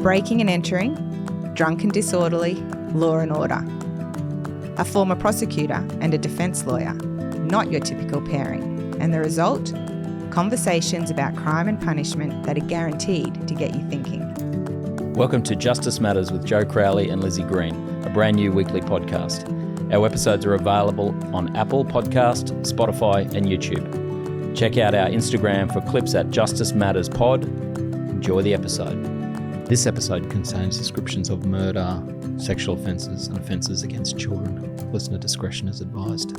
breaking and entering, drunk and disorderly, law and order. A former prosecutor and a defence lawyer, not your typical pairing. And the result? Conversations about crime and punishment that are guaranteed to get you thinking. Welcome to Justice Matters with Joe Crowley and Lizzie Green, a brand new weekly podcast. Our episodes are available on Apple Podcast, Spotify and YouTube. Check out our Instagram for clips at Justice Matters Pod. Enjoy the episode. This episode contains descriptions of murder, sexual offences and offences against children. Listener discretion is advised.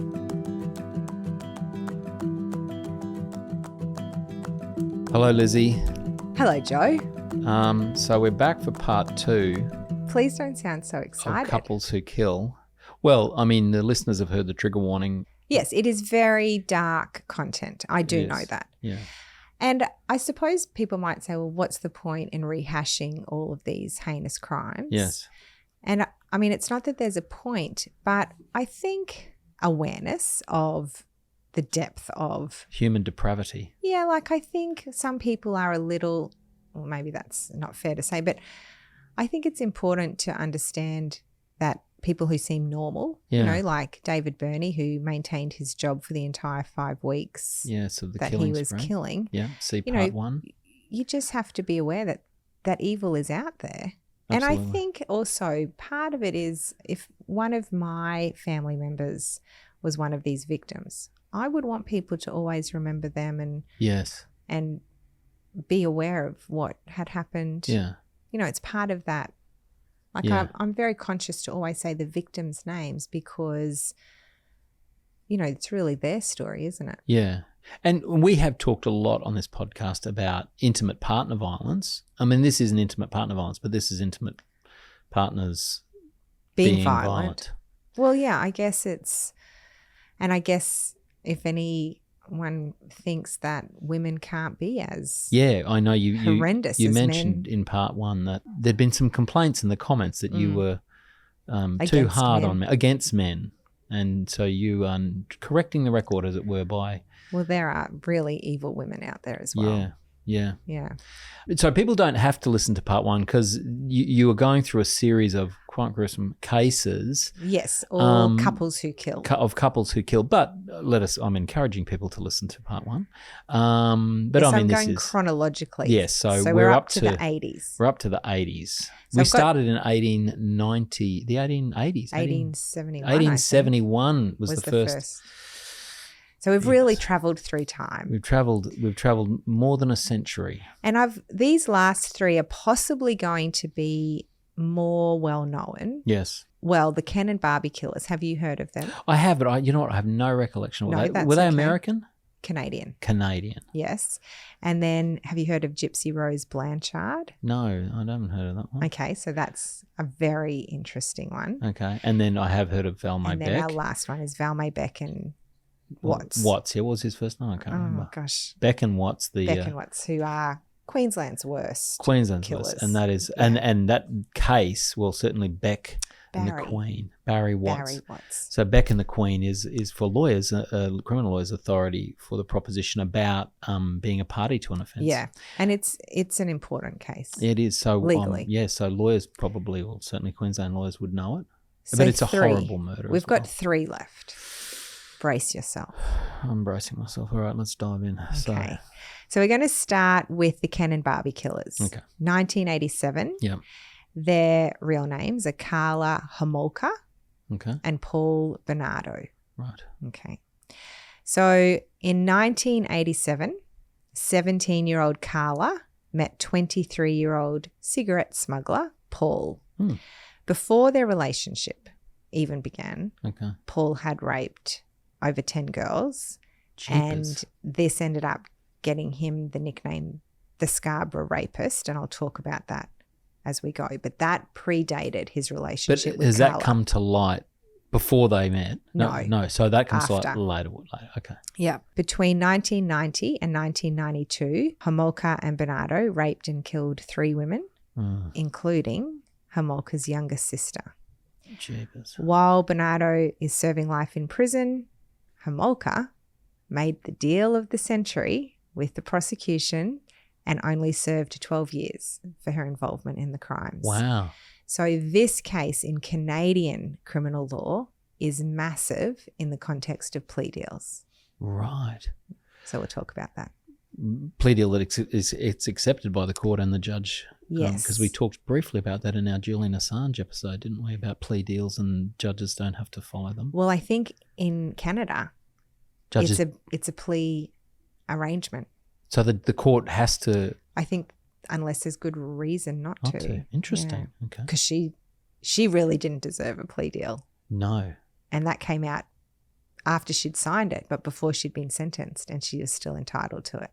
Hello, Lizzie. Hello, Joe. So we're back for part 2. Please don't sound so excited. Of Couples Who Kill. Well, I mean, the listeners have heard the trigger warning. Yes, it is very dark content. I do know that. Yeah. And I suppose people might say, well, what's the point in rehashing all of these heinous crimes? Yes. And I mean, it's not that there's a point, but I think awareness of the depth of human depravity. Yeah, like I think some people are a little, well, maybe that's not fair to say, but I think it's important to understand that people who seem normal, you know, like David Burney, who maintained his job for the entire 5 weeks of the that he was killing. Yeah, see part 1. You just have to be aware that evil is out there. Absolutely. And I think also part of it is if one of my family members was one of these victims, I would want people to always remember them and be aware of what had happened. Yeah. You know, it's part of that. Like I'm very conscious to always say the victims' names because, you know, it's really their story, isn't it? Yeah. And we have talked a lot on this podcast about intimate partner violence. I mean, this isn't intimate partner violence, but this is intimate partners being violent. Well, yeah, I guess and I guess if anyone thinks that women can't be as I know you horrendous you as mentioned men. In part 1 that there'd been some complaints in the comments that you were too hard on men, against men, and so you correcting the record, as it were, by there are really evil women out there as well. Yeah. So people don't have to listen to part 1 because you were going through a series of quite gruesome cases. Yes, or couples who kill. Of couples who kill. But I'm encouraging people to listen to part 1. But I'm going chronologically. Yes, so we're up to the 80s. We're up to the 80s. We started in 1890, the 1880s. 1871. 1871 was the first. So we've really travelled through time. We've travelled more than a century. And these last 3 are possibly going to be more well known. Yes. Well, the Ken and Barbie killers. Have you heard of them? I have, but I have no recollection. Were they okay. American? Canadian. Yes. And then have you heard of Gypsy Rose Blanchard? No, I haven't heard of that one. Okay, so that's a very interesting one. Okay. And then I have heard of Val May Beck. And then our last one is Val May Beck and Watts. Watts, what was his first name? I can't remember. Oh, gosh. Beck and Watts. Beck and Watts, who are Queensland's worst killers. And that is, and that case, well, certainly Beck and the Queen, Barry Watts. So Beck and the Queen is for lawyers, criminal lawyers' authority for the proposition about being a party to an offence. Yeah, and it's an important case. It is. So legally. So lawyers probably, or certainly Queensland lawyers would know it. So but it's a horrible murder. We've got 3 left. Brace yourself. I'm bracing myself. All right, let's dive in. Okay. So we're going to start with the Ken and Barbie killers. Okay. 1987. Yeah. Their real names are Karla Homolka and Paul Bernardo. Right. Okay. So in 1987, 17-year-old Karla met 23-year-old cigarette smuggler Paul. Before their relationship even began, Paul had raped over 10 girls. Jeepers. And this ended up getting him the nickname the Scarborough Rapist, and I'll talk about that as we go. But that predated his relationship with Karla. Has that come to light before they met? No. So that comes to light later. Okay. Yeah. Between 1990 and 1992, Homolka and Bernardo raped and killed 3 women, including Homolka's younger sister. Jeepers. While Bernardo is serving life in prison, Homolka made the deal of the century with the prosecution and only served 12 years for her involvement in the crimes. Wow. So this case in Canadian criminal law is massive in the context of plea deals. Right. So we'll talk about that. Plea deal that it's accepted by the court and the judge. Yes. Because we talked briefly about that in our Julian Assange episode, didn't we, about plea deals and judges don't have to follow them. Well, I think in Canada, Judges, it's a plea arrangement. so the court has to. I think unless there's good reason not to. Interesting. Okay. Because she really didn't deserve a plea deal. No. And that came out after she'd signed it, but before she'd been sentenced, and she is still entitled to it.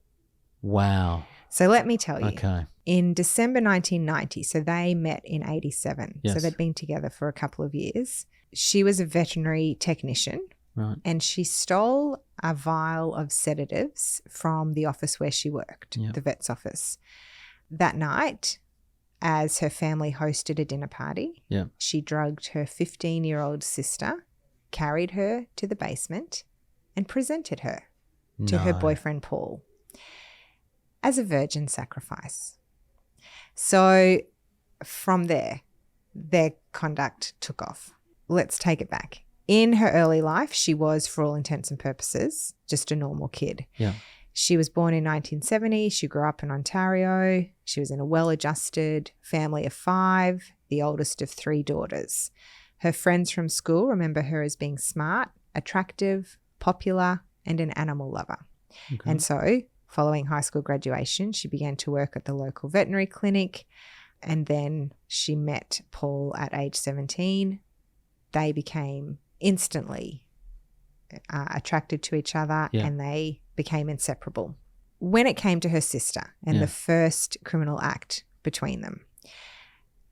Wow. So let me tell you, Okay. in December 1990, so they met in 87, Yes. so they'd been together for a couple of years. She was a veterinary technician, Right. and she stole a vial of sedatives from the office where she worked, Yep. the vet's office. That night, as her family hosted a dinner party, Yeah. she drugged her 15-year-old sister, carried her to the basement, and presented her to her No. boyfriend, Paul, as a virgin sacrifice. So from there, their conduct took off. Let's take it back. In her early life, she was, for all intents and purposes, just a normal kid. Yeah. She was born in 1970. She grew up in Ontario. She was in a well-adjusted family of 5, the oldest of 3 daughters. Her friends from school remember her as being smart, attractive, popular, and an animal lover. Okay. And so, following high school graduation, she began to work at the local veterinary clinic, and then she met Paul at age 17. They became instantly attracted to each other, Yeah. and they became inseparable. When it came to her sister and Yeah. the first criminal act between them,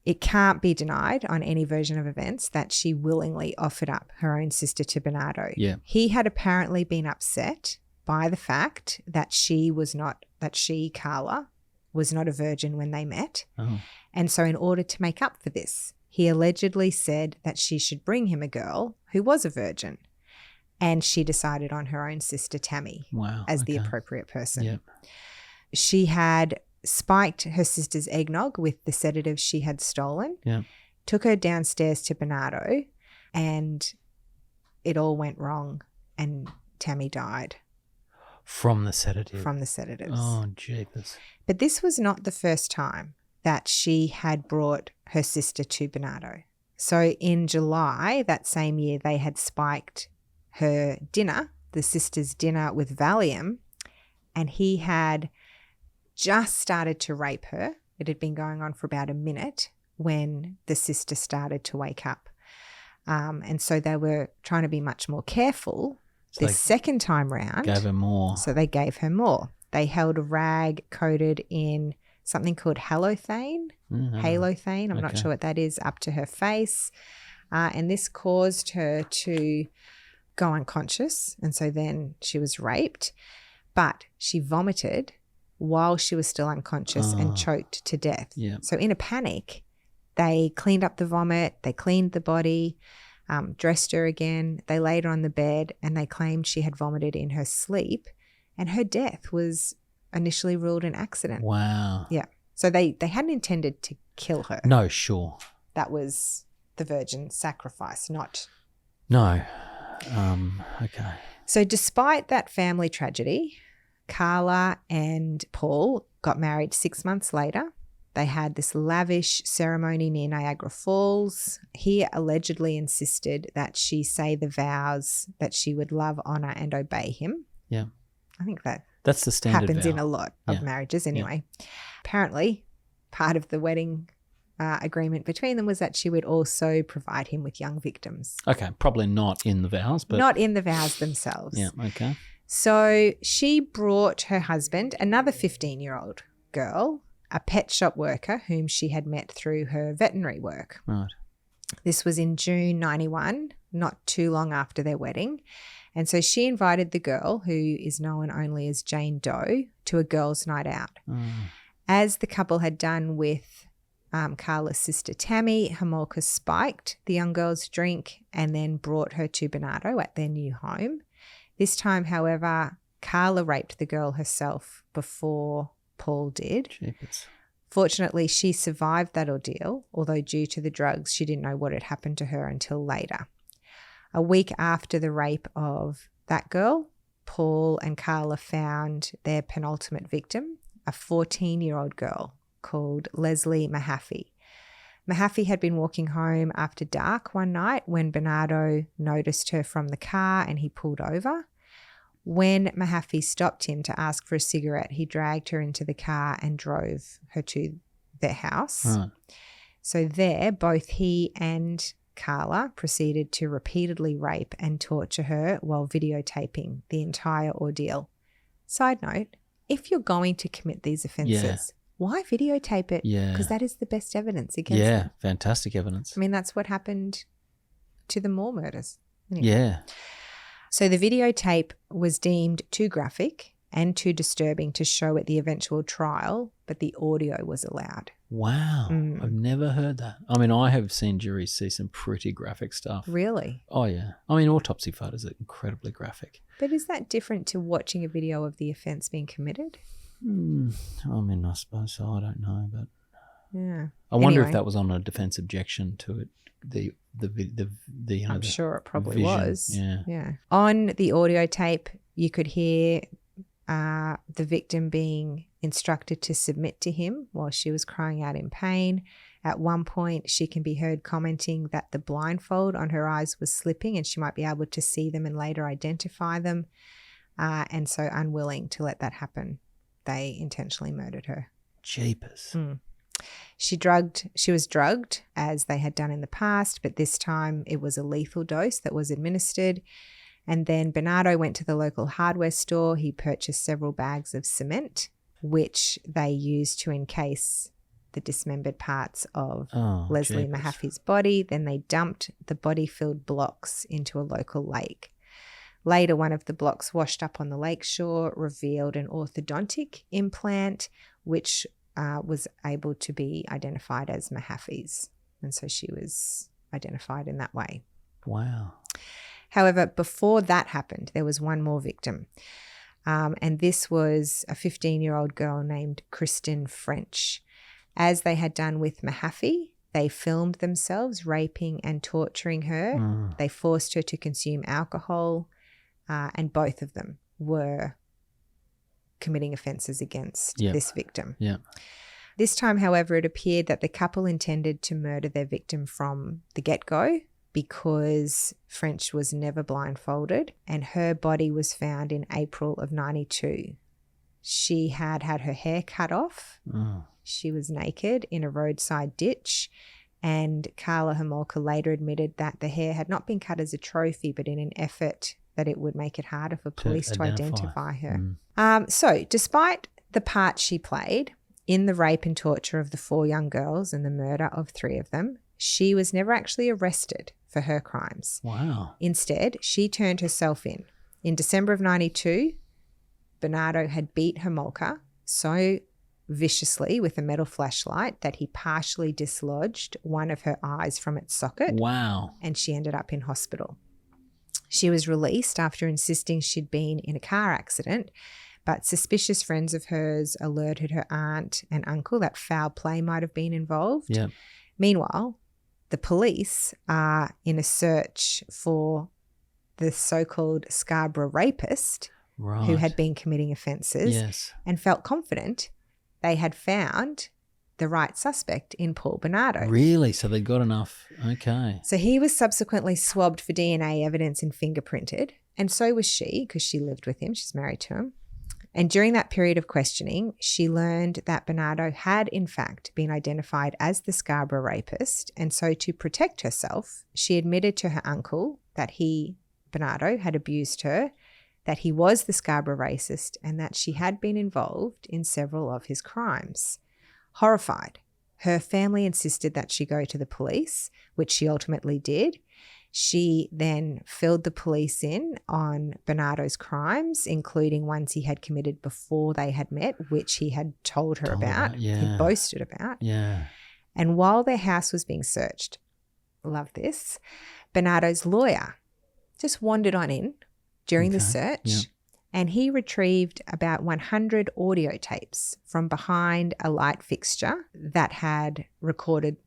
it can't be denied on any version of events that she willingly offered up her own sister to Bernardo. Yeah. He had apparently been upset by the fact that Carla, was not a virgin when they met. Oh. And so in order to make up for this, he allegedly said that she should bring him a girl who was a virgin. And she decided on her own sister, Tammy, Wow. as the Okay. appropriate person. Yep. She had spiked her sister's eggnog with the sedatives she had stolen, Yeah. took her downstairs to Bernardo, and it all went wrong, and Tammy died From the sedative. from the sedatives. Oh, jeepers. But this was not the first time that she had brought her sister to Bernardo. So in July that same year, they had spiked her dinner, the sister's dinner, with Valium, and he had just started to rape her. It had been going on for about a minute when the sister started to wake up. And so they were trying to be much more careful So this second time round. Gave her more. So they gave her more. They held a rag coated in something called halothane. Halothane, I'm not Okay. sure what that is, up to her face. And this caused her to go unconscious. And so then she was raped. But she vomited while she was still unconscious Oh. and choked to death. Yeah. So in a panic, they cleaned up the vomit, they cleaned the body, dressed her again. They laid her on the bed, and they claimed she had vomited in her sleep. And her death was initially ruled an accident. Wow. Yeah. So they hadn't intended to kill her. No, sure. That was the virgin sacrifice, not. No. Okay. So despite that family tragedy, Carla and Paul got married 6 months later. They had this lavish ceremony near Niagara Falls. He allegedly insisted that she say the vows that she would love, honor, and obey him. Yeah. I think that That's the standard happens vow. in a lot of Yeah. marriages anyway. Apparently, part of the wedding agreement between them was that she would also provide him with young victims. Okay, probably not in the vows, but Not in the vows themselves. yeah, okay. So she brought her husband, another 15-year-old girl, a pet shop worker whom she had met through her veterinary work. Right. This was in June 91, not too long after their wedding. And so she invited the girl, who is known only as Jane Doe, to a girls' night out. As the couple had done with Carla's sister Tammy, Homolka spiked the young girl's drink and then brought her to Bernardo at their new home. This time, however, Carla raped the girl herself before Paul did. Jeepers. Fortunately, she survived that ordeal, although due to the drugs, she didn't know what had happened to her until later. A week after the rape of that girl, Paul and Carla found their penultimate victim, a 14-year-old girl called Leslie Mahaffey. Mahaffey had been walking home after dark one night when Bernardo noticed her from the car and he pulled over. When Mahaffey stopped him to ask for a cigarette, he dragged her into the car and drove her to their house. Right. So there, both he and Carla proceeded to repeatedly rape and torture her while videotaping the entire ordeal. Side note, if you're going to commit these offences, why videotape it? Yeah. Because that is the best evidence against them. Fantastic evidence. I mean, that's what happened to the Moore murders. Anyway. Yeah. So the videotape was deemed too graphic and too disturbing to show at the eventual trial, but the audio was allowed. Wow. I've never heard that. I mean, I have seen juries see some pretty graphic stuff. Really? Oh, yeah. I mean, autopsy photos are incredibly graphic. But is that different to watching a video of the offence being committed? I mean, I suppose so. I don't know, but Yeah. I wonder Anyway. if that was on a defence objection to it. The I'm sure it probably vision. was. Yeah. On the audio tape, you could hear the victim being instructed to submit to him while she was crying out in pain. At one point, she can be heard commenting that the blindfold on her eyes was slipping and she might be able to see them and later identify them. And so unwilling to let that happen, they intentionally murdered her. Jeepers. She was drugged as they had done in the past, but this time it was a lethal dose that was administered. And then Bernardo went to the local hardware store. He purchased several bags of cement, which they used to encase the dismembered parts of Leslie jeepers. Mahaffey's body. Then they dumped the body-filled blocks into a local lake. Later, one of the blocks washed up on the lake shore revealed an orthodontic implant, which was able to be identified as Mahaffey's. And so she was identified in that way. Wow. However, before that happened, there was one more victim. And this was a 15-year-old girl named Kristen French. As they had done with Mahaffey, they filmed themselves raping and torturing her. They forced her to consume alcohol, and both of them were committing offences against this victim. Yeah. This time, however, it appeared that the couple intended to murder their victim from the get-go because French was never blindfolded and her body was found in April of 92. She had had her hair cut off. She was naked in a roadside ditch, and Carla Homolka later admitted that the hair had not been cut as a trophy but in an effort that it would make it harder for police to identify her. So despite the part she played in the rape and torture of the 4 young girls and the murder of 3 of them, she was never actually arrested for her crimes. Wow. Instead, she turned herself in. In December of 92, Bernardo had beat Homolka so viciously with a metal flashlight that he partially dislodged one of her eyes from its socket. Wow. And she ended up in hospital. She was released after insisting she'd been in a car accident, but suspicious friends of hers alerted her aunt and uncle that foul play might have been involved. Yeah. Meanwhile, the police are in a search for the so-called Scarborough rapist who had been committing offences and felt confident they had found the right suspect in Paul Bernardo. Really? So they got enough? Okay. So he was subsequently swabbed for DNA evidence and fingerprinted, and so was she because she lived with him. She's married to him. And during that period of questioning, she learned that Bernardo had in fact been identified as the Scarborough rapist, and so to protect herself, she admitted to her uncle that he, Bernardo, had abused her, that he was the Scarborough racist, and that she had been involved in several of his crimes. Horrified, her family insisted that she go to the police, which she ultimately did. She then filled the police in on Bernardo's crimes, including ones he had committed before they had met, which he had told her about, he boasted about. Yeah. And while their house was being searched, love this, Bernardo's lawyer just wandered on in during the search and he retrieved about 100 audio tapes from behind a light fixture that had recorded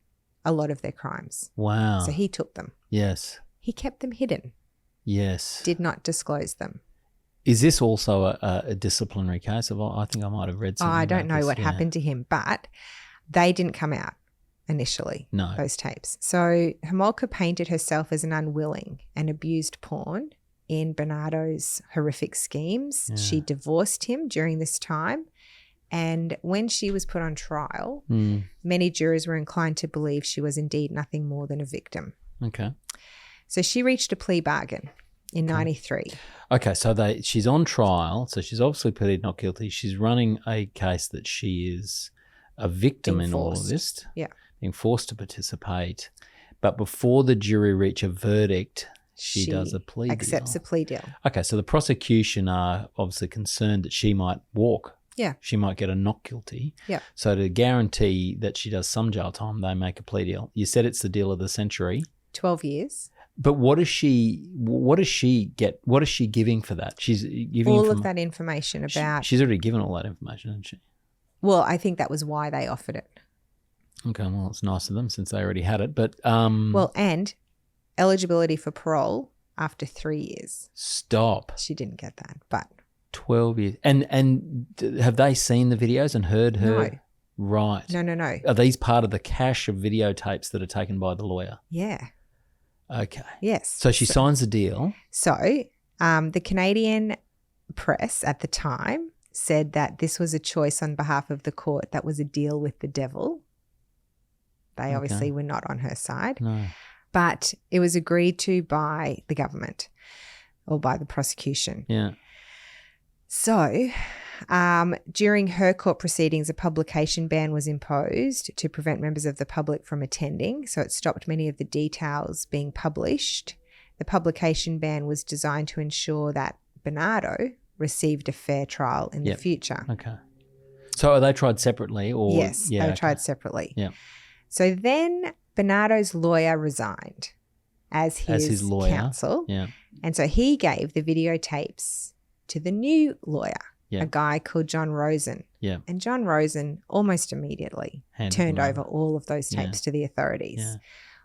a lot of their crimes. Wow. So he took them. Yes. He kept them hidden, Yes. did not disclose them. Is this also a disciplinary case? I think I might have read something I don't about know this. what Yeah. happened to him, but they didn't come out initially, No. those tapes. So Homolka painted herself as an unwilling and abused pawn in Bernardo's horrific schemes. Yeah. She divorced him during this time. And when she was put on trial, Mm. many jurors were inclined to believe she was indeed nothing more than a victim. Okay. So she reached a plea bargain in 93. Okay, so she's on trial, so she's obviously pleaded not guilty. She's running a case that she is a victim Being in all of forced. this, Yeah. being forced to participate. But before the jury reach a verdict, she does a plea accepts deal. a plea deal. Okay, so the prosecution are obviously concerned that she might walk. Yeah. She might get a not guilty. Yeah. So to guarantee that she does some jail time, they make a plea deal. You said it's the deal of the century. 12 years. But what does she get? What is she giving for that? She's giving All of that information about... She's already given all that information, hasn't she? Well, I think that was why they offered it. Okay, well, it's nice of them since they already had it. But Well, and eligibility for parole after 3 years. stop. She didn't get that, but 12 years. And have they seen the videos and heard her? No. Right. no. Are these part of the cache of videotapes that are taken by the lawyer? Yeah. Okay. Yes. So she signs the deal. So the Canadian press at the time said that this was a choice on behalf of the court that was a deal with the devil. They obviously were not on her side. No. But it was agreed to by the government or by the prosecution. Yeah. So during her court proceedings, a publication ban was imposed to prevent members of the public from attending. So it stopped many of the details being published. The publication ban was designed to ensure that Bernardo received a fair trial in the future. Okay. So are they tried separately or? Yes, they were tried separately. Yeah. So then Bernardo's lawyer resigned as his lawyer. counsel. Yeah. And so he gave the videotapes to the new lawyer, Yeah. a guy called John Rosen. Yeah. And John Rosen almost immediately Handed turned them over all of those tapes Yeah. to the authorities. Yeah.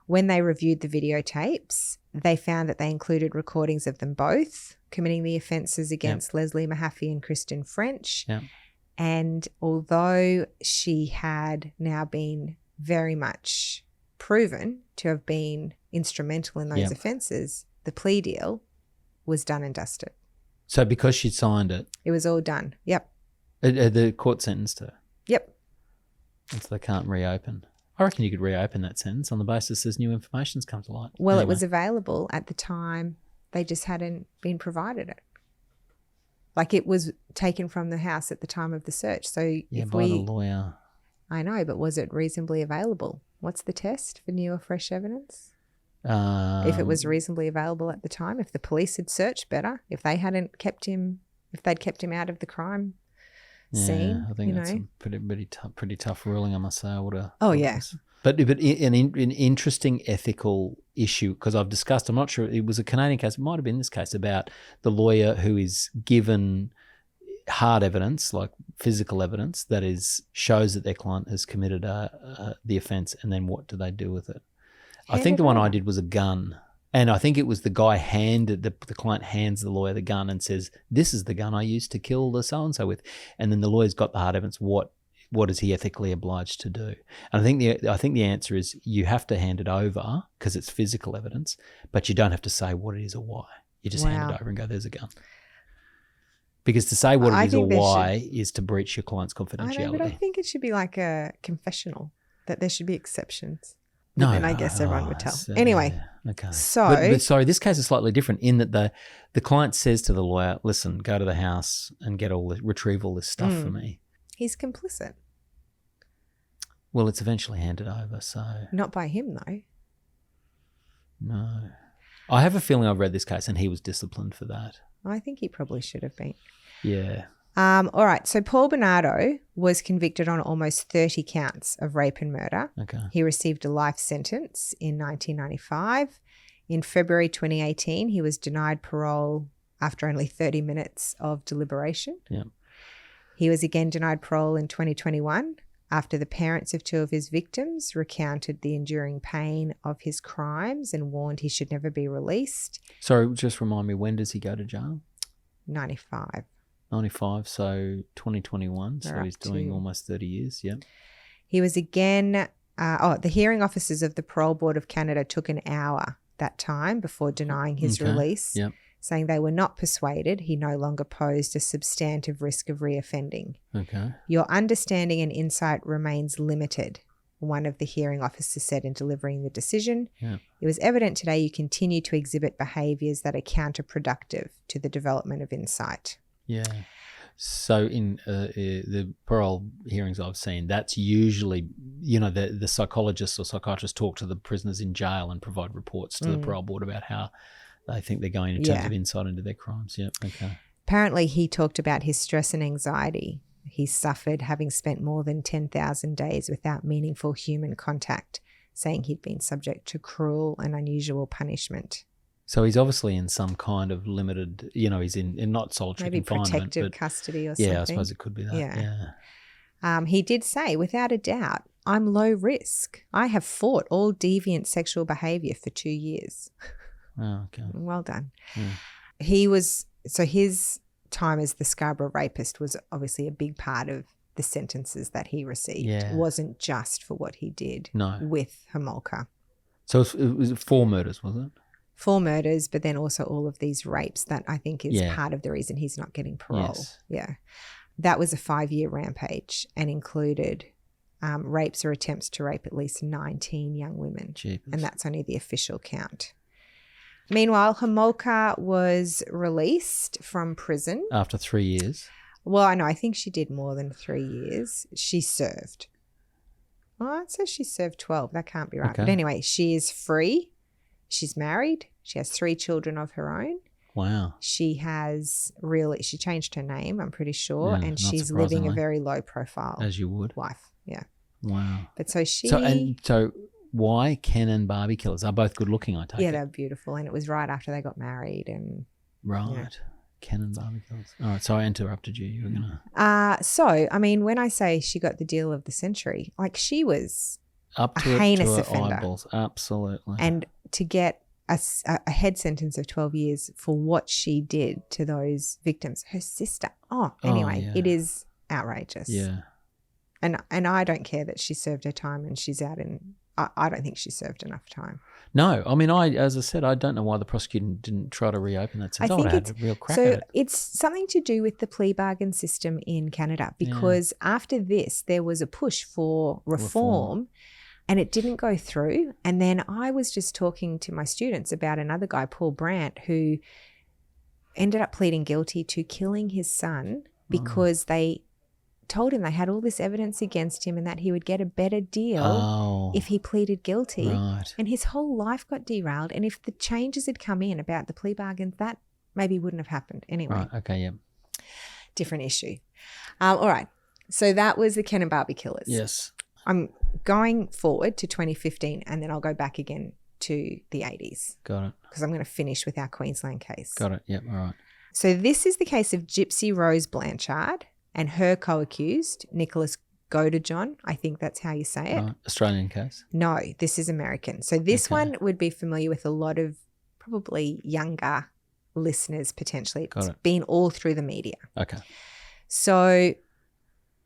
When they reviewed the videotapes, they found that they included recordings of them both committing the offences against Leslie Mahaffey and Kristen French. Yeah. And although she had now been very much proven to have been instrumental in those offences, the plea deal was done and dusted. So because she signed it, It was all done. Yep. the court sentenced her. Yep. And so they can't reopen. I reckon you could reopen that sentence on the basis as new information's come to light. Well, Anyway. it was available at the time. They just hadn't been provided it. Like it was taken from the house at the time of the search. So if by the lawyer. I know, but was it reasonably available? What's the test for new or fresh evidence? If it was reasonably available at the time, if the police had searched better, if they'd kept him out of the crime scene, I think that's a pretty tough ruling, I must say. I would have. Oh, yeah. But an interesting ethical issue, because I've discussed, I'm not sure, it was a Canadian case, it might have been this case, about the lawyer who is given hard evidence, like physical evidence, that shows that their client has committed the offence, and then what do they do with it? I think the one I did was a gun. And I think it was the guy the client hands the lawyer the gun and says, "This is the gun I used to kill the so-and-so with." And then the lawyer's got the hard evidence. What is he ethically obliged to do? And I think the answer is you have to hand it over because it's physical evidence, but you don't have to say what it is or why. You just hand it over and go, "There's a gun." Because to say what it is or why is to breach your client's confidentiality. I know, but I think it should be like a confessional, that there should be exceptions. No, and I guess everyone would tell. Anyway, okay. So, but sorry, this case is slightly different in that the client says to the lawyer, "Listen, go to the house and retrieve all this stuff for me." he's complicit. Well, it's eventually handed over, so Not by him, though. no. I have a feeling I've read this case and he was disciplined for that. I think he probably should have been. Yeah. All right. So Paul Bernardo was convicted on almost 30 counts of rape and murder. Okay. He received a life sentence in 1995. In February 2018, he was denied parole after only 30 minutes of deliberation. Yeah. He was again denied parole in 2021 after the parents of 2 of his victims recounted the enduring pain of his crimes and warned he should never be released. Sorry, just remind me, when does he go to jail? 95. 95, so 2021. So We're he's up doing to- almost 30 years. Yeah. He was again, the hearing officers of the Parole Board of Canada took an hour that time before denying his Okay. release, Yep. saying they were not persuaded he no longer posed a substantive risk of reoffending. Okay. Your understanding and insight remains limited, one of the hearing officers said in delivering the decision. Yeah. It was evident today you continue to exhibit behaviours that are counterproductive to the development of insight. Yeah. So in the parole hearings I've seen, that's usually, the psychologists or psychiatrists talk to the prisoners in jail and provide reports to the parole board about how they think they're going in terms Yeah. of insight into their crimes. Yeah. Okay. Apparently, he talked about his stress and anxiety he suffered having spent more than 10,000 days without meaningful human contact, saying he'd been subject to cruel and unusual punishment. So he's obviously in some kind of limited, he's in not solitary Maybe confinement. protective but custody or something. yeah, I suppose it could be that. Yeah. He did say, without a doubt, I'm low risk. I have fought all deviant sexual behaviour for 2 years. Oh, okay. Well done. Yeah. His time as the Scarborough rapist was obviously a big part of the sentences that he received. Yeah. It wasn't just for what he did No. with Homolka. So it was 4 murders, was it? 4 murders, but then also all of these rapes that I think is Yeah. part of the reason he's not getting parole. Yes. Yeah. That was a 5-year rampage and included rapes or attempts to rape at least 19 young women. Jeepers. And that's only the official count. Meanwhile, Homolka was released from prison. After 3 years. Well, I know, I think she did more than 3 years. She served. Well, it says she served 12. That can't be right. Okay. But anyway, she is free. She's married. She has 3 children of her own. Wow. She changed her name, I'm pretty sure, Yeah, and not she's living a surprisingly. very low profile As you would. life. Yeah. Wow. But so she, So why Ken and Barbie Killers? Are both good looking, I take yeah, it. they're beautiful. And it was right after they got married. And Right. yeah. Ken and Barbie Killers. All right, so I interrupted you. You were going to... so, I mean, when I say she got the deal of the century, like she was, Up a to it, heinous to her offender. eyeballs. Absolutely. and to get a head sentence of 12 years for what she did to those victims, her sister. Anyway, yeah. It is outrageous. Yeah. And I don't care that she served her time and she's out in, I don't think she served enough time. No, I mean, as I said, I don't know why the prosecutor didn't try to reopen that sentence. I would have had a real crack at it. It's something to do with the plea bargain system in Canada, because after this, there was a push for reform. And it didn't go through. And then I was just talking to my students about another guy, Paul Brandt, who ended up pleading guilty to killing his son because they told him they had all this evidence against him and that he would get a better deal if he pleaded guilty. Right. And his whole life got derailed. And if the changes had come in about the plea bargains, that maybe wouldn't have happened. Anyway, Right. Okay. Yeah. different issue. All right. So that was the Ken and Barbie Killers. Yes. I'm going forward to 2015 and then I'll go back again to the 80s Got it. because I'm going to finish with our Queensland case. Got it. Yep. All right. So this is the case of Gypsy Rose Blanchard and her co-accused, Nicholas Godejohn. I think that's how you say it. Right. Australian case. No, this is American. So this Okay. one would be familiar with a lot of probably younger listeners potentially. Got It's it. been all through the media. Okay. So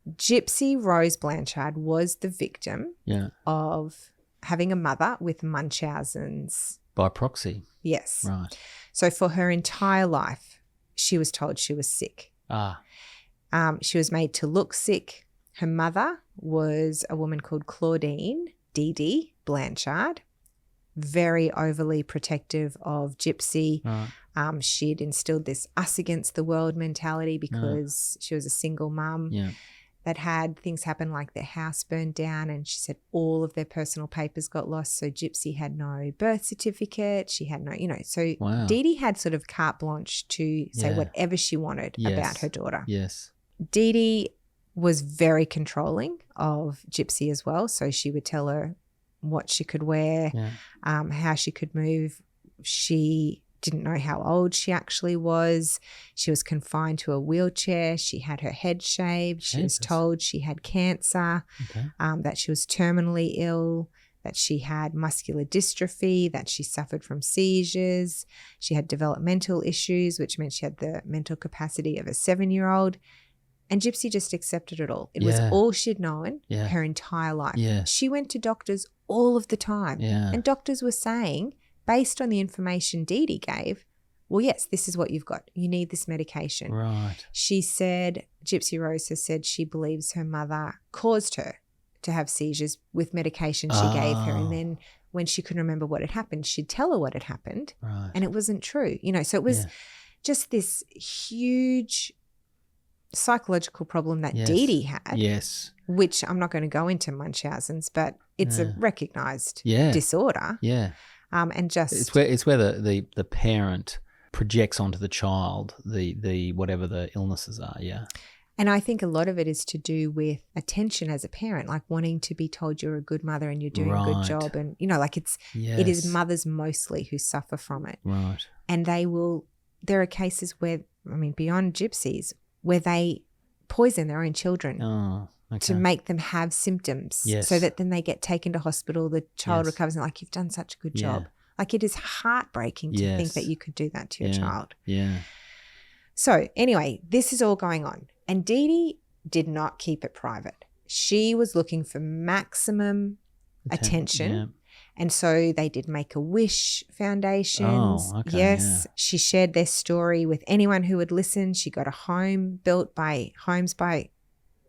Gypsy Rose Blanchard was the victim Yeah. of having a mother with Munchausen's. By proxy. Yes. Right. So for her entire life, she was told she was sick. She was made to look sick. Her mother was a woman called Claudine Dee Dee Blanchard, very overly protective of Gypsy. Right. She'd instilled this us against the world mentality because she was a single mum. Yeah. That had things happen like their house burned down, and she said all of their personal papers got lost. So Gypsy had no birth certificate. She had no, so Wow. Dee Dee had sort of carte blanche to say Yeah. whatever she wanted Yes. about her daughter. Yes. Dee Dee was very controlling of Gypsy as well. So she would tell her what she could wear, Yeah. how she could move. She didn't know how old she actually was. She was confined to a wheelchair. She had her head shaved. She was Jesus. told she had cancer, Okay. that she was terminally ill, that she had muscular dystrophy, that she suffered from seizures. She had developmental issues, which meant she had the mental capacity of a 7-year-old. And Gypsy just accepted it all. It was Yeah. all she'd known Yeah. her entire life. Yeah. She went to doctors all of the time. Yeah. And doctors were saying, based on the information Dee Dee gave, well, yes, this is what you've got. You need this medication. Right. She said, Gypsy Rose has said she believes her mother caused her to have seizures with medication she gave her. Oh. And then when she couldn't remember what had happened, she'd tell her what had happened. Right. And it wasn't true. So it was Yeah. just this huge psychological problem that Yes. Dee Dee had, Yes. which I'm not going to go into Munchausen's, but it's a Yeah. recognised Yeah. disorder. Yeah. And just It's where the parent projects onto the child the whatever the illnesses are. Yeah. and I think a lot of it is to do with attention as a parent, like wanting to be told you're a good mother and you're doing a good Right. job. And, like it is Yes. mothers mostly who suffer from it. Right. And there are cases where, beyond Gypsies, where they poison their own children Oh. Okay. to make them have symptoms. Yes. So that then they get taken to hospital, the child Yes. recovers and like, you've done such a good Yeah. job. Like it is heartbreaking to think Yes. that you could do that to your Yeah. child. Yeah. So anyway, this is all going on. And Dee Dee did not keep it private. She was looking for maximum attention. Yeah. And so they did Make-A-Wish foundations. Oh, okay, Yes. yeah. She shared their story with anyone who would listen. She got a home built by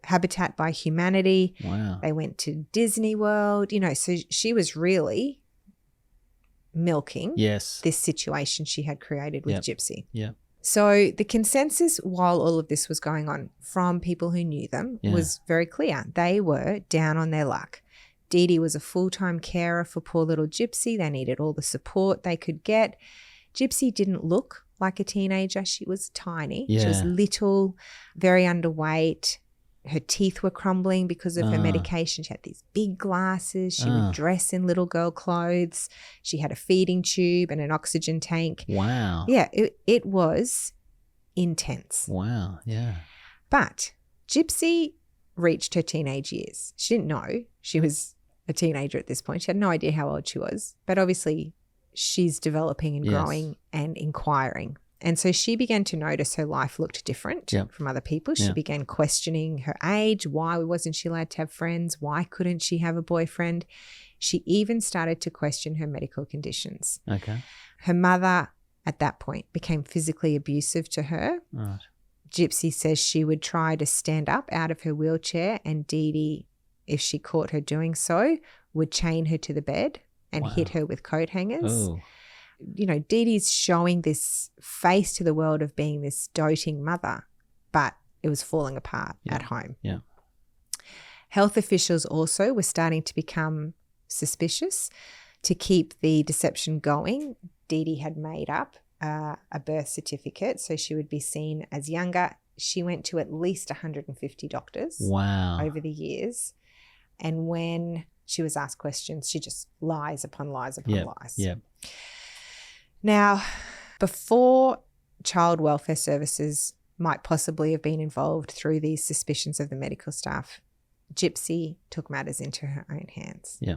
Habitat by Humanity. Wow. They went to Disney World, so she was really milking Yes. this situation she had created with Yep. Gypsy. Yeah. So the consensus while all of this was going on from people who knew them Yeah. was very clear. They were down on their luck. Dee Dee was a full-time carer for poor little Gypsy. They needed all the support they could get. Gypsy didn't look like a teenager. She was tiny. She was Yeah. little, very underweight. Her teeth were crumbling because of her medication. She had these big glasses. She would dress in little girl clothes. She had a feeding tube and an oxygen tank. Wow. Yeah, it was intense. Wow. Yeah. But Gypsy reached her teenage years. She didn't know she was a teenager at this point. She had no idea how old she was. But obviously she's developing and Yes. growing and inquiring. And so she began to notice her life looked different Yep. from other people. She Yeah. began questioning her age. Why wasn't she allowed to have friends? Why couldn't she have a boyfriend? She even started to question her medical conditions. Okay. Her mother at that point became physically abusive to her. Right. Gypsy says she would try to stand up out of her wheelchair, and Dee Dee, if she caught her doing so, would chain her to the bed and hit Wow. her with coat hangers. Oh. Dee Dee's showing this face to the world of being this doting mother, but it was falling apart at home. Yeah. Health officials also were starting to become suspicious. To keep the deception going, Dee Dee had made up a birth certificate, so she would be seen as younger. She went to at least 150 doctors Wow. over the years. And when she was asked questions, she just lies upon lies upon Yeah. lies. Yeah. Now, before Child Welfare Services might possibly have been involved through these suspicions of the medical staff, Gypsy took matters into her own hands. Yeah.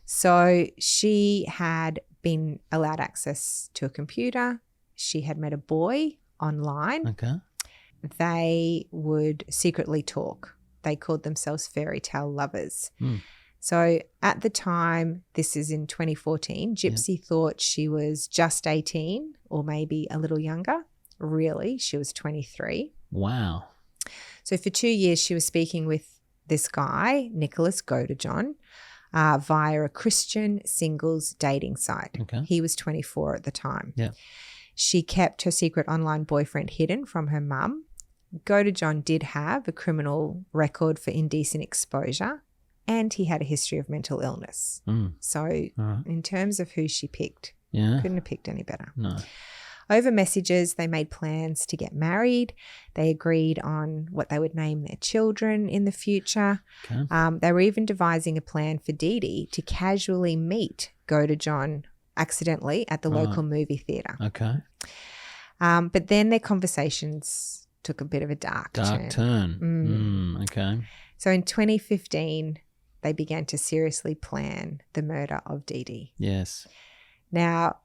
So she had been allowed access to a computer. She had met a boy online. Okay. They would secretly talk. They called themselves fairy tale lovers. Mm. So at the time, this is in 2014, Gypsy thought she was just 18 or maybe a little younger. Really, she was 23. Wow. So for 2 years, she was speaking with this guy, Nicholas Godejohn, via a Christian singles dating site. Okay. He was 24 at the time. Yeah. She kept her secret online boyfriend hidden from her mum. Godejohn did have a criminal record for indecent exposure, and he had a history of mental illness. Mm. So All right. in terms of who she picked, Yeah. couldn't have picked any better. No. Over messages, they made plans to get married. They agreed on what they would name their children in the future. Okay. They were even devising a plan for Dee Dee to casually meet Godejohn accidentally at the local movie theatre. Okay. But then their conversations took a bit of a dark turn. Okay. So in 2015, they began to seriously plan the murder of Dee Dee. Yes. Now,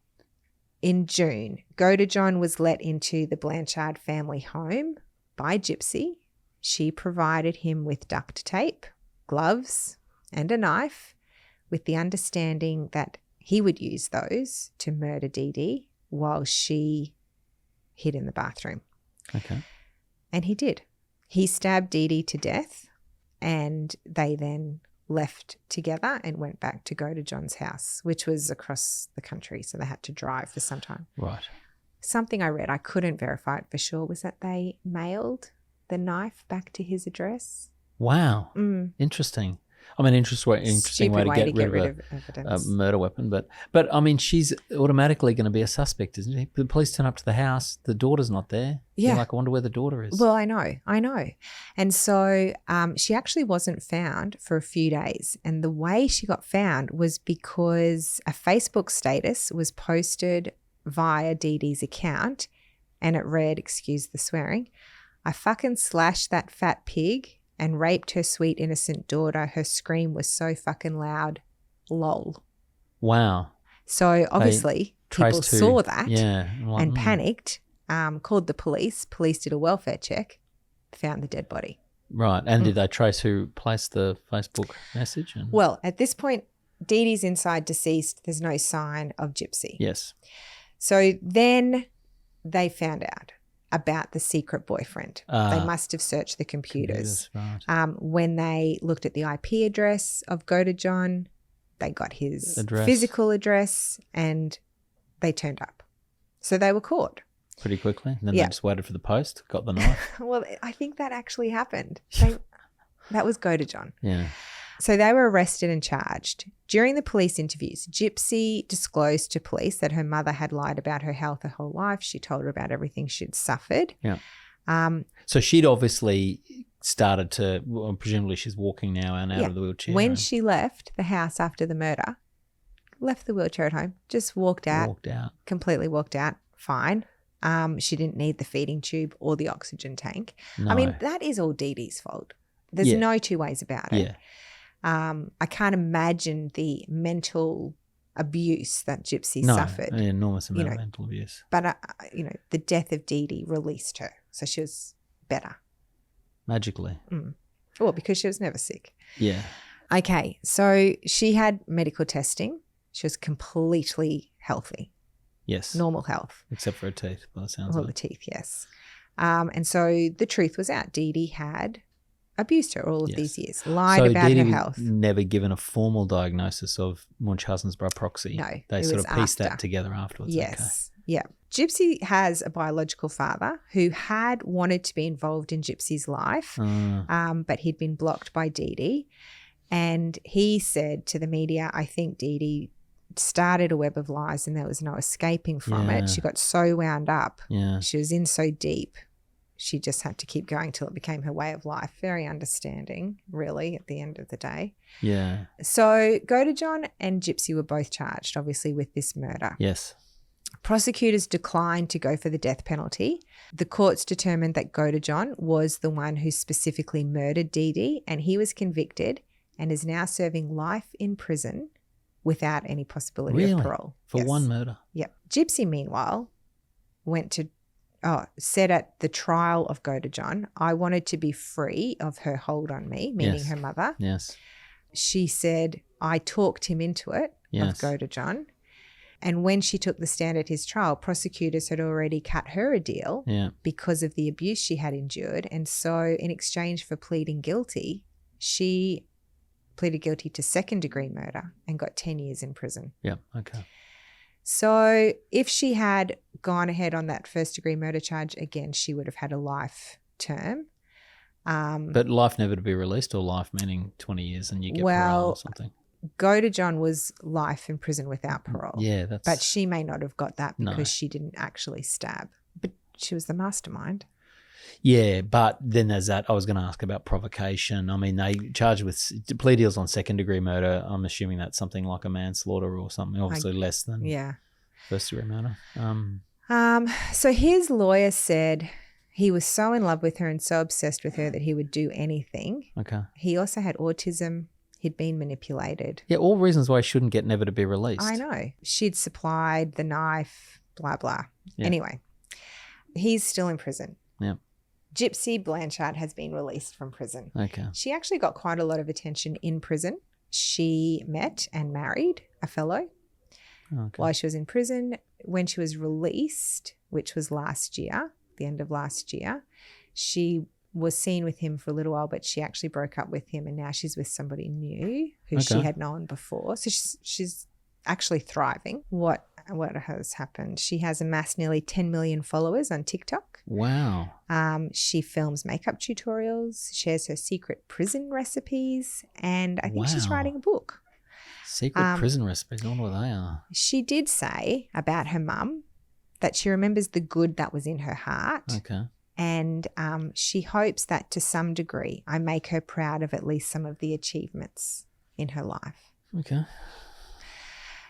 in June, Godejohn was let into the Blanchard family home by Gypsy. She provided him with duct tape, gloves, and a knife, with the understanding that he would use those to murder Dee Dee while she hid in the bathroom. Okay. And he did. He stabbed Dee Dee to death, and they then left together and went back to Godejohn's house, which was across the country, so they had to drive for some time. Right. Something I read, I couldn't verify it for sure, was that they mailed the knife back to his address. Wow. Interesting. I mean, interesting way to get rid of a evidence. murder weapon. But I mean, she's automatically going to be a suspect, isn't she? The police turn up to the house. The daughter's not there. Yeah. You're like, I wonder where the daughter is. Well, I know. And so she actually wasn't found for a few days. And the way she got found was because a Facebook status was posted via Dee Dee's account, and it read, excuse the swearing, "I fucking slashed that fat pig and raped her sweet innocent daughter. Her scream was so fucking loud. Lol." Wow. So obviously people saw that and panicked, called the police. Police did a welfare check, found the dead body. Right. And did they trace who placed the Facebook message? Well, at this point, Dee Dee's inside deceased. There's no sign of Gypsy. Yes. So then they found out about the secret boyfriend. They must have searched the computers. Right. When they looked at the IP address of Godejohn, they got his physical address and they turned up. So they were caught. Pretty quickly. And then they just waited for the post, got the knife. Well, I think that actually happened. That was Godejohn. Yeah. So they were arrested and charged. During the police interviews, Gypsy disclosed to police that her mother had lied about her health her whole life. She told her about everything she'd suffered. Yeah. So she'd obviously started to, well, presumably she's walking now and out of the wheelchair. When she left the house after the murder, left the wheelchair at home, just walked out. Completely walked out, fine. She didn't need the feeding tube or the oxygen tank. No. I mean, that is all Dee Dee's fault. There's no two ways about it. Yeah. I can't imagine the mental abuse that Gypsy suffered. An enormous amount of mental abuse. But, the death of Dee Dee released her. So she was better. Magically. Well, because she was never sick. Yeah. Okay, so she had medical testing. She was completely healthy. Yes. Normal health. Except for her teeth, by the sounds of it. The teeth, yes. And so the truth was out. Dee Dee had abused her all of these years, lied about Dee Dee her was health. Never given a formal diagnosis of Munchausen's by proxy. No, they sort of pieced that together afterwards. Yes, yeah. Gypsy has a biological father who had wanted to be involved in Gypsy's life, but he'd been blocked by Dee Dee. And he said to the media, I think Dee Dee started a web of lies and there was no escaping from it. She got so wound up. Yeah. She was in so deep. She just had to keep going till it became her way of life. Very understanding, really, at the end of the day. Yeah. So Godejohn and Gypsy were both charged, obviously, with this murder. Yes. Prosecutors declined to go for the death penalty. The courts determined that Godejohn was the one who specifically murdered Dee Dee, and he was convicted and is now serving life in prison without any possibility of parole. For one murder? Yep. Gypsy, meanwhile, said at the trial of Godejohn, I wanted to be free of her hold on me, meaning her mother. Yes. She said, I talked him into it, of Godejohn. And when she took the stand at his trial, prosecutors had already cut her a deal because of the abuse she had endured. And so in exchange for pleading guilty, she pleaded guilty to second-degree murder and got 10 years in prison. Yeah, okay. So if she had gone ahead on that first-degree murder charge, again, she would have had a life term. But life never to be released, or life meaning 20 years and you get parole or something? Godejohn was life in prison without parole. Yeah, but she may not have got that because she didn't actually stab. But she was the mastermind. Yeah, but then there's that. I was going to ask about provocation. I mean, they charged with plea deals on second-degree murder. I'm assuming that's something like a manslaughter or something, obviously less than first-degree murder. So his lawyer said he was so in love with her and so obsessed with her that he would do anything. Okay. He also had autism. He'd been manipulated. Yeah, all reasons why he shouldn't get never to be released. I know. She'd supplied the knife, blah, blah. Yeah. Anyway, he's still in prison. Yeah. Gypsy Blanchard has been released from prison. Okay. She actually got quite a lot of attention in prison. She met and married a fellow while she was in prison. When she was released, which was last year, the end of last year, she was seen with him for a little while, but she actually broke up with him and now she's with somebody new who she had known before. So she's actually thriving. What has happened? She has amassed nearly 10 million followers on TikTok. Wow. She films makeup tutorials, shares her secret prison recipes, and I think she's writing a book. Secret prison recipes, I wonder what they are. She did say about her mum that she remembers the good that was in her heart. Okay. And she hopes that to some degree I make her proud of at least some of the achievements in her life. Okay.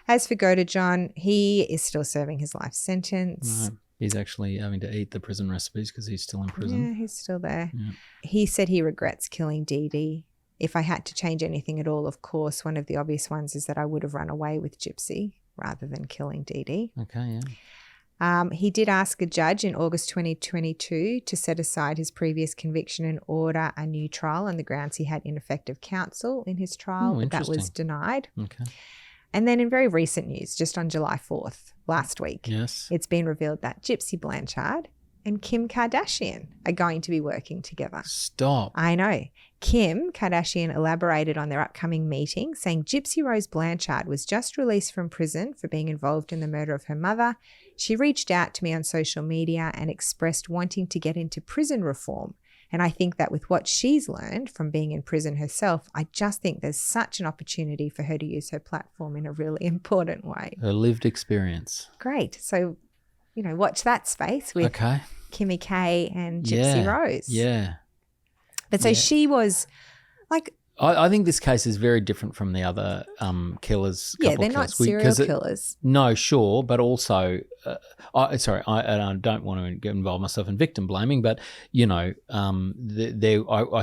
As for Godejohn, he is still serving his life sentence. Right. He's actually having to eat the prison recipes because he's still in prison. Yeah, he's still there. Yeah. He said he regrets killing Dee Dee. If I had to change anything at all, of course, one of the obvious ones is that I would have run away with Gypsy rather than killing Dee Dee. Okay, yeah. He did ask a judge in August 2022 to set aside his previous conviction and order a new trial on the grounds he had ineffective counsel in his trial, but that was denied. Okay. And then in very recent news, just on July 4th, last week, it's been revealed that Gypsy Blanchard and Kim Kardashian are going to be working together. Stop. I know. Kim Kardashian elaborated on their upcoming meeting, saying Gypsy Rose Blanchard was just released from prison for being involved in the murder of her mother. She reached out to me on social media and expressed wanting to get into prison reform. And I think that with what she's learned from being in prison herself, I just think there's such an opportunity for her to use her platform in a really important way. Her lived experience. Great. So, watch that space with Kimmy K and Gypsy Rose. Yeah. But so she was like... I think this case is very different from the other killers. Yeah, they're not serial killers. No, sure, but also, I don't want to get involved myself in victim blaming, but I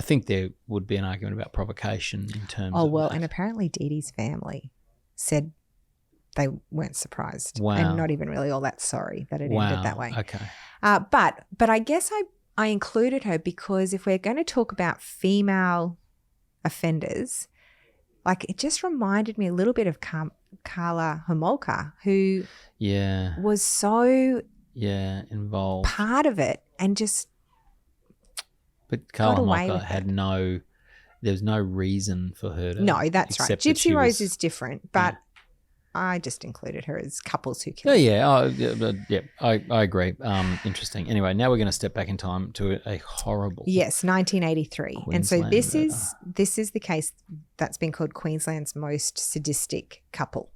think there would be an argument about provocation in terms. Oh of well, that. and apparently Dee Dee's family said they weren't surprised, wow, and not even really all that sorry that it ended that way. Okay, but I guess I included her because if we're going to talk about female offenders, like it just reminded me a little bit of Karla Homolka, who was so involved, part of it, and just but Karla Homolka had there was no reason for her to that's right. Gypsy Rose is different, but I just included her as couples who killed. I agree. Interesting. Anyway, now we're going to step back in time to a horrible. Yes, 1983, Queensland and so this murder. is the case that's been called Queensland's most sadistic couple.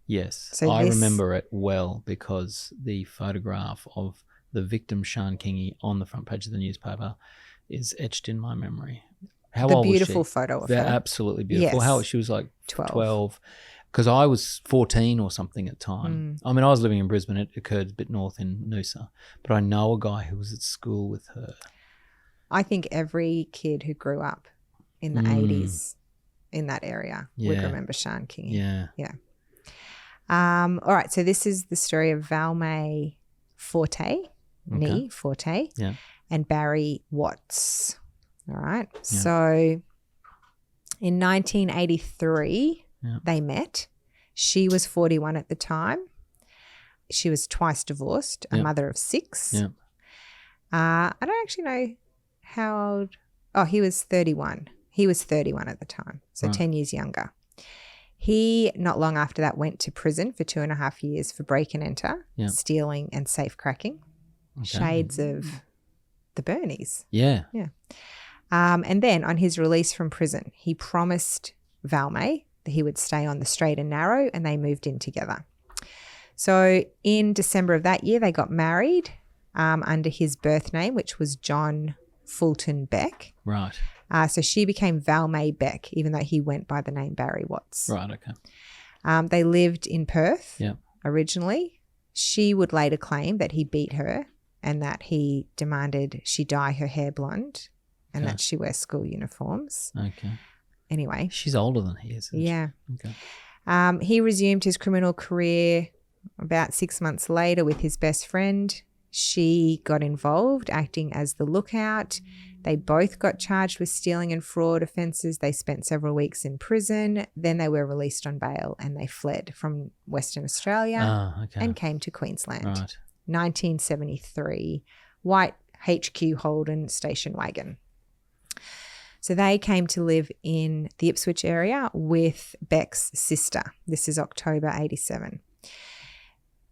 Yes, so I remember it well because the photograph of the victim Sian Kingi on the front page of the newspaper is etched in my memory. How old was she? The beautiful photo of her. Absolutely beautiful. Yes. How she was like 12. Because I was 14 or something at the time. I mean, I was living in Brisbane. It occurred a bit north in Noosa. But I know a guy who was at school with her. I think every kid who grew up in the 80s in that area would remember Sian Kingi. Yeah. All right. So this is the story of Valmay Forte, Forte, and Barry Watts. All right. Yeah. So in 1983... they met. She was 41 at the time. She was twice divorced, a mother of 6. Yeah. I don't actually know how old. Oh, he was 31. He was 31 at the time, so 10 years younger. He, not long after that, went to prison for 2.5 years for break and enter, stealing and safe cracking. Okay. Shades of the Bernies. Yeah. Yeah. And then on his release from prison, he promised Valmay that he would stay on the straight and narrow, and they moved in together. So in December of that year, they got married, under his birth name, which was John Fulton Beck. Right. So she became Val May Beck, even though he went by the name Barry Watts. Right, okay. They lived in Perth Yep. originally. She would later claim that he beat her and that he demanded she dye her hair blonde and Okay. that she wear school uniforms. Okay. Anyway, She's older than he is. Isn't yeah. She? Okay. He resumed his criminal career about 6 months later with his best friend. She got involved, acting as the lookout. They both got charged with stealing and fraud offences. They spent several weeks in prison. Then they were released on bail and they fled from Western Australia Ah, okay. and came to Queensland. Right. 1973, white HQ Holden station wagon. So they came to live in the Ipswich area with Beck's sister. This is October 87.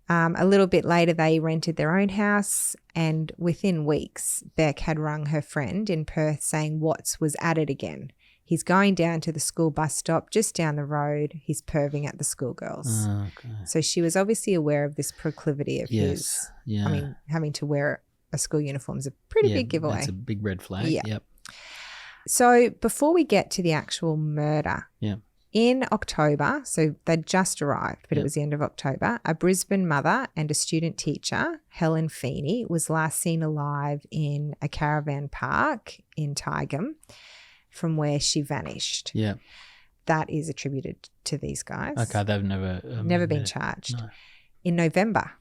A little bit later, they rented their own house, and within weeks, Beck had rung her friend in Perth saying Watts was at it again. He's going down to the school bus stop just down the road. He's perving at the schoolgirls. Okay. So she was obviously aware of this proclivity of his. Yes. Yeah. I mean, having to wear a school uniform is a pretty Yeah, big giveaway. That's a big red flag. Yeah. Yep. So before we get to the actual murder, Yeah. in October, so they'd just arrived, but Yep. it was the end of October, a Brisbane mother and a student teacher, Helen Feeney, was last seen alive in a caravan park in Tygum from where she vanished. Yeah. That is attributed to these guys. Okay. They've never Never been met- charged. No. In November,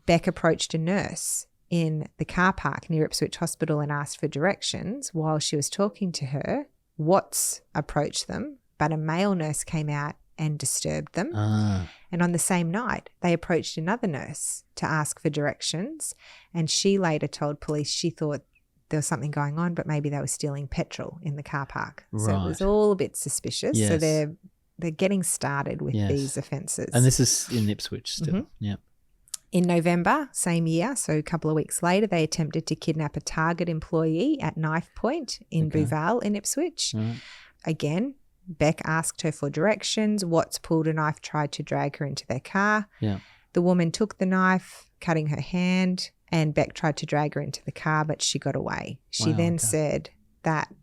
Beck approached a nurse in the car park near Ipswich Hospital and asked for directions. While she was talking to her, Watts approached them, but a male nurse came out and disturbed them. Ah. And on the same night, they approached another nurse to ask for directions. And she later told police she thought there was something going on, but maybe they were stealing petrol in the car park. So it was Right. all a bit suspicious. So Yes. they're getting started with Yes. these offences. And this is in Ipswich still. Mhm. Yeah. In November, same year, so a couple of weeks later, they attempted to kidnap a Target employee at knife point in Okay. Bouval in Ipswich. All right. Again, Beck asked her for directions. Watts pulled a knife, tried to drag her into their car. Yeah. The woman took the knife, cutting her hand, and Beck tried to drag her into the car, but she got away. She Wow, then okay. said that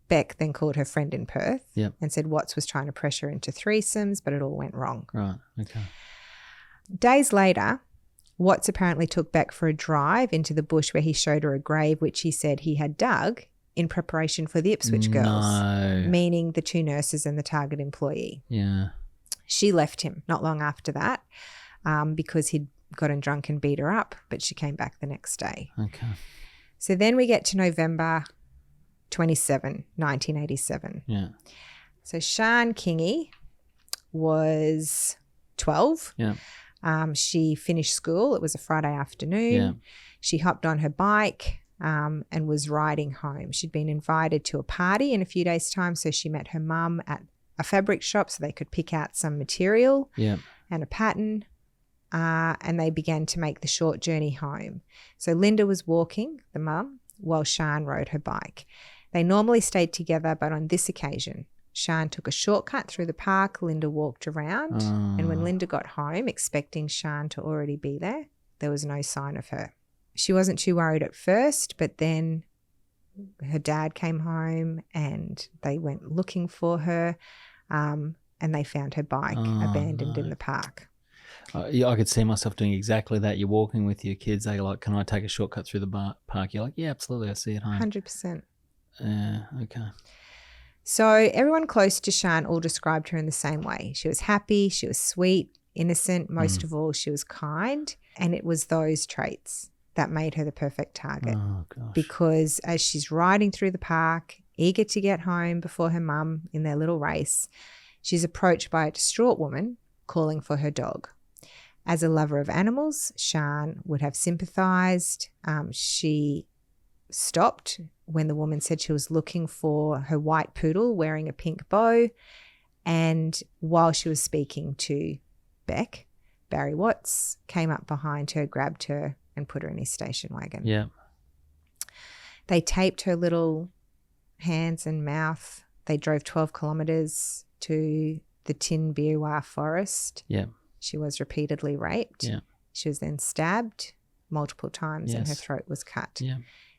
Beck then called her friend in Perth Yep. and said Watts was trying to pressure her into threesomes, but it all went wrong. Right. Okay. Days later, Watts apparently took Beck for a drive into the bush where he showed her a grave which he said he had dug in preparation for the Ipswich girls, No. meaning the two nurses and the Target employee. Yeah. She left him not long after that because he'd gotten drunk and beat her up, but she came back the next day. Okay. So then we get to November 27, 1987. Yeah. So Sian Kingy was 12. Yeah. She finished school. It was a Friday afternoon. Yeah. She hopped on her bike and was riding home. She'd been invited to a party in a few days' time, so she met her mum at a fabric shop so they could pick out some material Yeah. and a pattern, and they began to make the short journey home. So Linda was walking, the mum, while Sian rode her bike. They normally stayed together, but on this occasion, Sian took a shortcut through the park. Linda walked around. And when Linda got home, expecting Sian to already be there, there was no sign of her. She wasn't too worried at first, but then her dad came home and they went looking for her, and they found her bike abandoned in the park. Yeah, I could see myself doing exactly that. You're walking with your kids. They're like, "Can I take a shortcut through the park?" You're like, "Yeah, absolutely. I see it home." 100%. Okay. So everyone close to Sian all described her in the same way. She was happy, she was sweet, innocent, most of all, she was kind. And it was those traits that made her the perfect target. Oh gosh. Because as she's riding through the park, eager to get home before her mum in their little race, she's approached by a distraught woman calling for her dog. As a lover of animals, Sian would have sympathised. She stopped when the woman said she was looking for her white poodle wearing a pink bow. And while she was speaking to Beck, Barry Watts came up behind her, grabbed her and put her in his station wagon. Yeah. They taped her little hands and mouth. They drove 12 kilometres to the Tinbirwa forest. Yeah. She was repeatedly raped. Yeah. She was then stabbed, multiple times and her Yes. throat was cut. Yeah.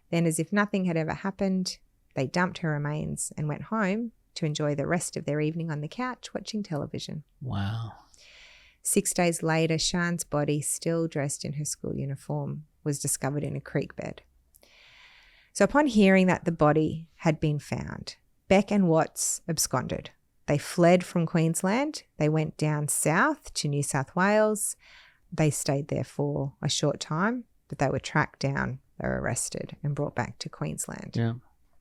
Then, as if nothing had ever happened, they dumped her remains and went home to enjoy the rest of their evening on the couch watching television. Wow. 6 days later, Sian's body, still dressed in her school uniform, was discovered in a creek bed. So upon hearing that the body had been found, Beck and Watts absconded. They fled from Queensland. They went down south to New South Wales. They stayed there for a short time, but they were tracked down, they were arrested and brought back to Queensland. Yeah.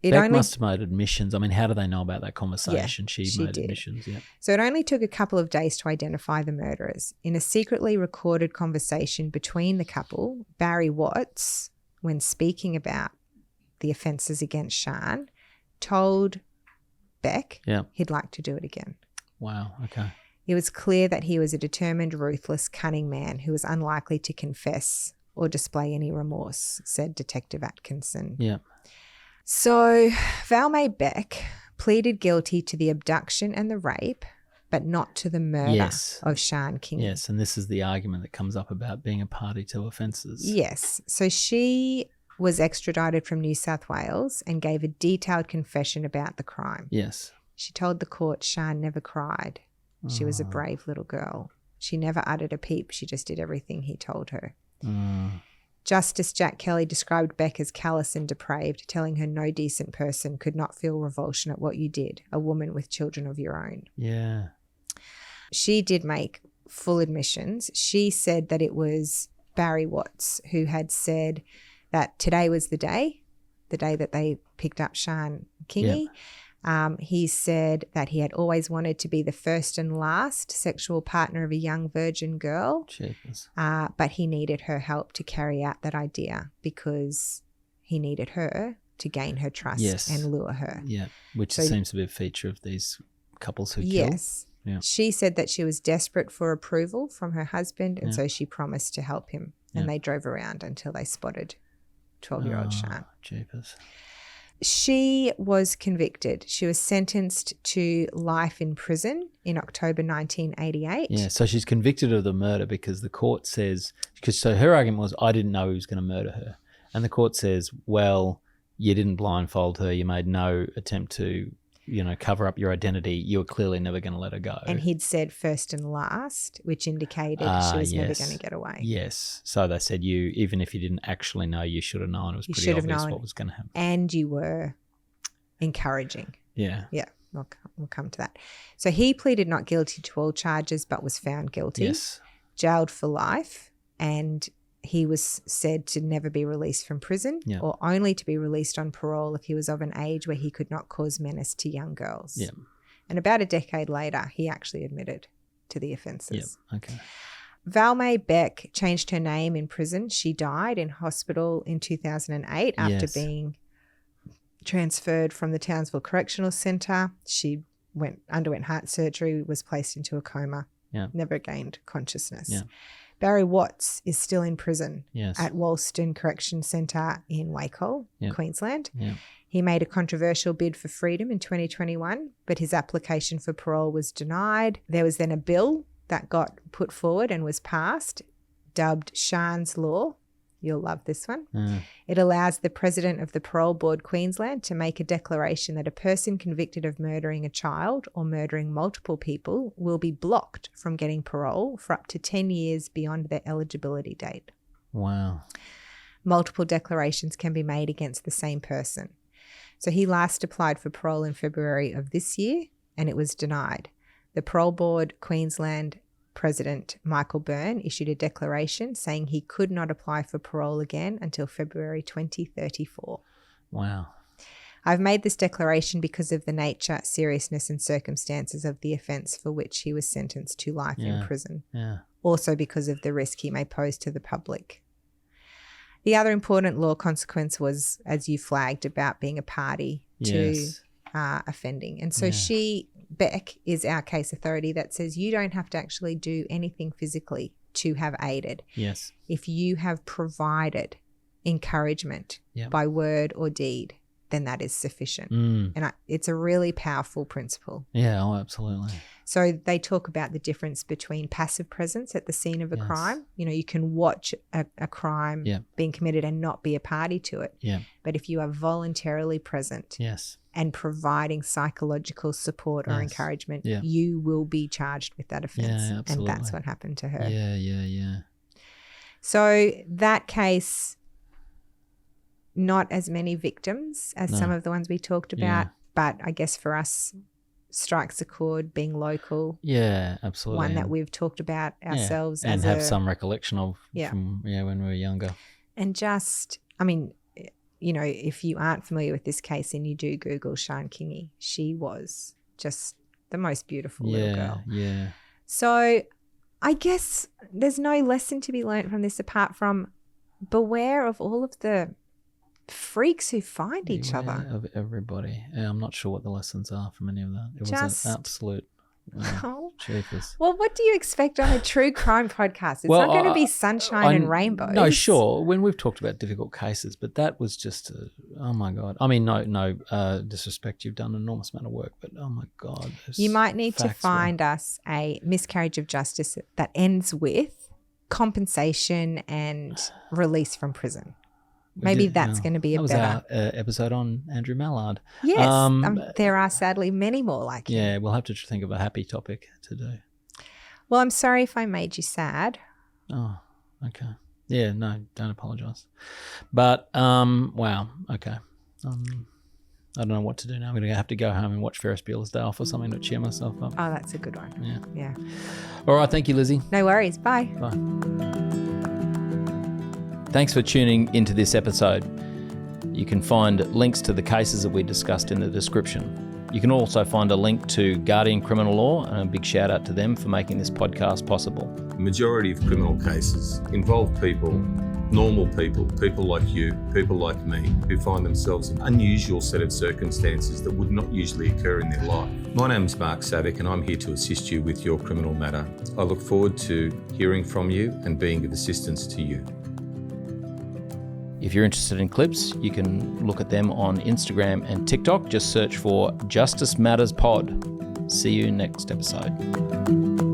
It Beck only, must have made admissions. I mean, how do they know about that conversation? she She made did. admissions, yeah. so it only took a couple of days to identify the murderers. In a secretly recorded conversation between the couple, Barry Watts, when speaking about the offences against Sian, told Beck Yeah. he'd like to do it again. Wow. Okay. It was clear that he was a determined, ruthless, cunning man who was unlikely to confess or display any remorse, said Detective Atkinson. Yeah. So Valmay Beck pleaded guilty to the abduction and the rape, but not to the murder Yes. of Sian King. Yes. And this is the argument that comes up about being a party to offences. Yes. So she was extradited from New South Wales and gave a detailed confession about the crime. Yes. She told the court Sian never cried. She was a brave little girl. She never uttered a peep. She just did everything he told her. Justice Jack Kelly described Beck as callous and depraved, telling her no decent person could not feel revulsion at what you did, a woman with children of your own. Yeah. She did make full admissions. She said that it was Barry Watts who had said that today was the day that they picked up Sian Kingy. He said that he had always wanted to be the first and last sexual partner of a young virgin girl, Jeepers. but he needed her help to carry out that idea because he needed her to gain her trust Yes. and lure her. Yeah. Which So- seems to be a feature of these couples who kill. Yes. Yeah. She said that she was desperate for approval from her husband, and Yeah. so she promised to help him. And Yeah. they drove around until they spotted 12-year-old Sian. Jeepers. She was convicted. She was sentenced to life in prison in October 1988. Yeah, so she's convicted of the murder because the court says, so her argument was, I didn't know he was going to murder her. And the court says, well, you didn't blindfold her. You made no attempt to, cover up your identity. You were clearly never going to let her go. And he'd said first and last, which indicated she was never yes. going to get away. Yes. So they said even if you didn't actually know, you should have known. It was You pretty should have obvious known. what was going to happen. And you were encouraging. Yeah. Yeah, we'll come to that. So he pleaded not guilty to all charges but was found guilty, Yes. jailed for life, and he was said to never be released from prison Yeah. or only to be released on parole if he was of an age where he could not cause menace to young girls. Yeah. And about a decade later, he actually admitted to the offences. Yeah. Okay. Valmay Beck changed her name in prison. She died in hospital in 2008 after Yes. being transferred from the Townsville Correctional Centre. She underwent heart surgery, was placed into a coma, Yeah. never gained consciousness. Yeah. Barry Watts is still in prison Yes. at Walston Correction Centre in Wacol, Yeah. Queensland. Yeah. He made a controversial bid for freedom in 2021, but his application for parole was denied. There was then a bill that got put forward and was passed, dubbed Sian's Law. You'll love this one. It allows the president of the Parole Board Queensland to make a declaration that a person convicted of murdering a child or murdering multiple people will be blocked from getting parole for up to 10 years beyond their eligibility date. Wow. Multiple declarations can be made against the same person. So he last applied for parole in February of this year and it was denied. The Parole Board Queensland President Michael Byrne issued a declaration saying he could not apply for parole again until February 2034. Wow. I've made this declaration because of the nature, seriousness and circumstances of the offence for which he was sentenced to life in Yeah. prison. Yeah. Also because of the risk he may pose to the public. The other important law consequence was, as you flagged, about being a party to Yes. offending. And so Yeah. Beck is our case authority that says you don't have to actually do anything physically to have aided. Yes. If you have provided encouragement Yeah. by word or deed, then that is sufficient. Mm. And it's a really powerful principle. Yeah, oh, absolutely. So they talk about the difference between passive presence at the scene of a Yes. crime. You know, you can watch a crime Yeah. being committed and not be a party to it. Yeah. But if you are voluntarily present Yes. and providing psychological support or Yes. encouragement, Yeah. you will be charged with that offence. Yeah, and absolutely. that's what happened to her. Yeah. So that case, not as many victims as No. some of the ones we talked about, Yeah. but I guess for us, strikes a chord being local, Yeah, absolutely. one that And- we've talked about ourselves and as have a, some recollection of Yeah. from when we were younger. and just, I mean, you know, if you aren't familiar with this case and you do Google Sian Kingi, she was just the most beautiful little girl. Yeah. So I guess there's no lesson to be learned from this apart from beware of all of the freaks who find each Beware other. of everybody. Yeah, I'm not sure what the lessons are from any of that. It was Just- an absolute Oh. cheapers. Well, what do you expect on a true crime podcast? It's Well, not going to I- be sunshine and rainbows. No, sure. When we've talked about difficult cases, but that was just, oh my God. I mean, no disrespect. You've done an enormous amount of work, but oh my God. You might need to facts were- find us a miscarriage of justice that ends with compensation and release from prison. we Maybe did- that's no. going to be a That was better. our episode on Andrew Mallard. Yes, there are sadly many more like him. Yeah, we'll have to think of a happy topic to do. Well, I'm sorry if I made you sad. Oh, okay. Yeah, no, don't apologise. But, wow, okay. I don't know what to do now. I'm going to have to go home and watch Ferris Bueller's Day Off or something to cheer myself up. Oh, that's a good one. Yeah. Yeah. All right, thank you, Lizzie. No worries. Bye. Bye. Thanks for tuning into this episode. You can find links to the cases that we discussed in the description. You can also find a link to Guardian Criminal Law, and a big shout out to them for making this podcast possible. The majority of criminal cases involve people, normal people, people like you, people like me, who find themselves in an unusual set of circumstances that would not usually occur in their life. My name's Mark Savick and I'm here to assist you with your criminal matter. I look forward to hearing from you and being of assistance to you. If you're interested in clips, you can look at them on Instagram and TikTok. Just search for Justice Matters Pod. See you next episode.